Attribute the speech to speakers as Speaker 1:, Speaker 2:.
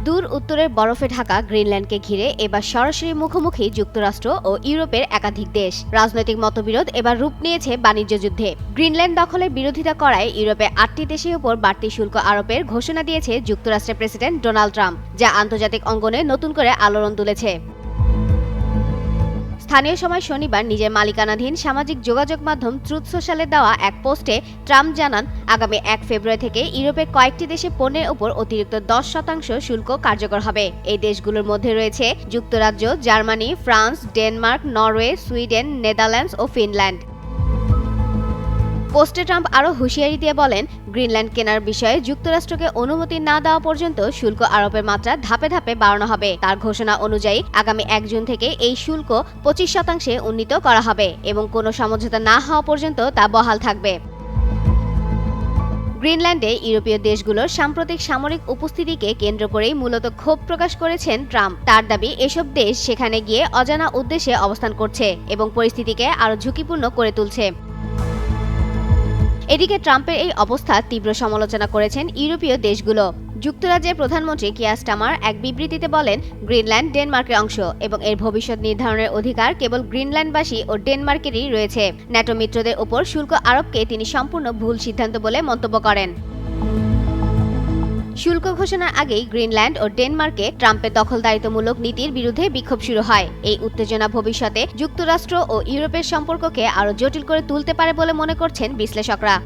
Speaker 1: দূর উত্তরের বরফে ঢাকা গ্রিনল্যান্ডকে ঘিরে এবার সরাসরি মুখোমুখি যুক্তরাষ্ট্র ও ইউরোপের একাধিক দেশ। রাজনৈতিক মতবিরোধ এবার রূপ নিয়েছে বাণিজ্য যুদ্ধে। গ্রিনল্যান্ড দখলের বিরোধিতা করায় ইউরোপে 8টি দেশের উপর বাড়তি শুল্ক আরোপের ঘোষণা দিয়েছে যুক্তরাষ্ট্রের প্রেসিডেন্ট ডোনাল্ড ট্রাম্প, যা আন্তর্জাতিক অঙ্গনে নতুন করে আলোড়ন তুলেছে। স্থানীয় সময় শনিবার নিজের মালিকানাধীন সামাজিক যোগাযোগ মাধ্যম ট্রুথ সোশ্যালে দেওয়া এক পোস্টে ট্রাম্প জানান, আগামী 1 ফেব্রুয়ারি থেকে ইউরোপের কয়েকটি দেশে পণ্যের উপর অতিরিক্ত 10% শুল্ক কার্যকর হবে। এই দেশগুলোর মধ্যে রয়েছে যুক্তরাজ্য, Germany, France, Denmark, Norway, Sweden, Netherlands ও ফিনল্যান্ড। পোস্টে ট্রাম্প আরও হুঁশিয়ারি দিয়ে বলেন, গ্রিনল্যান্ড কেনার বিষয়ে যুক্তরাষ্ট্রকে অনুমতি না দেওয়া পর্যন্ত শুল্ক আরোপের মাত্রা ধাপে ধাপে বাড়ানো হবে। তার ঘোষণা অনুযায়ী আগামী 1 জুন থেকে এই শুল্ক 25% উন্নীত করা হবে এবং কোনো সমঝোতা না হওয়া পর্যন্ত তা বহাল থাকবে। গ্রিনল্যান্ডে ইউরোপীয় দেশগুলোর সাম্প্রতিক সামরিক উপস্থিতিকে কেন্দ্র করেই মূলত ক্ষোভ প্রকাশ করেছেন ট্রাম্প। তার দাবি, এসব দেশ সেখানে গিয়ে অজানা উদ্দেশ্যে অবস্থান করছে এবং পরিস্থিতিকে আরও ঝুঁকিপূর্ণ করে তুলছে। এদিকে ট্রাম্পের এই অবস্থা তীব্র সমালোচনা করেছেন ইউরোপীয় দেশগুলো। যুক্তরাজ্যের প্রধানমন্ত্রী কিয়ার স্টারমার এক বিবৃতিতে বলেন, গ্রিনল্যান্ড ডেনমার্কের অংশ এবং এর ভবিষ্যৎ নির্ধারণের অধিকার কেবল গ্রিনল্যান্ডবাসী ও ডেনমার্কেরই রয়েছে। ন্যাটো মিত্রদের ওপর শুল্ক আরোপকে তিনি সম্পূর্ণ ভুল সিদ্ধান্ত বলে মন্তব্য করেন। শুল্ক ঘোষণার আগেই গ্রিনল্যান্ড ও ডেনমার্কে ট্রাম্পের দখলদারিত্বমূলক নীতির বিরুদ্ধে বিক্ষোভ শুরু হয়। এই উত্তেজনা ভবিষ্যতে যুক্তরাষ্ট্র ও ইউরোপের সম্পর্ককে আরও জটিল করে তুলতে পারে বলে মনে করছেন বিশ্লেষকরা।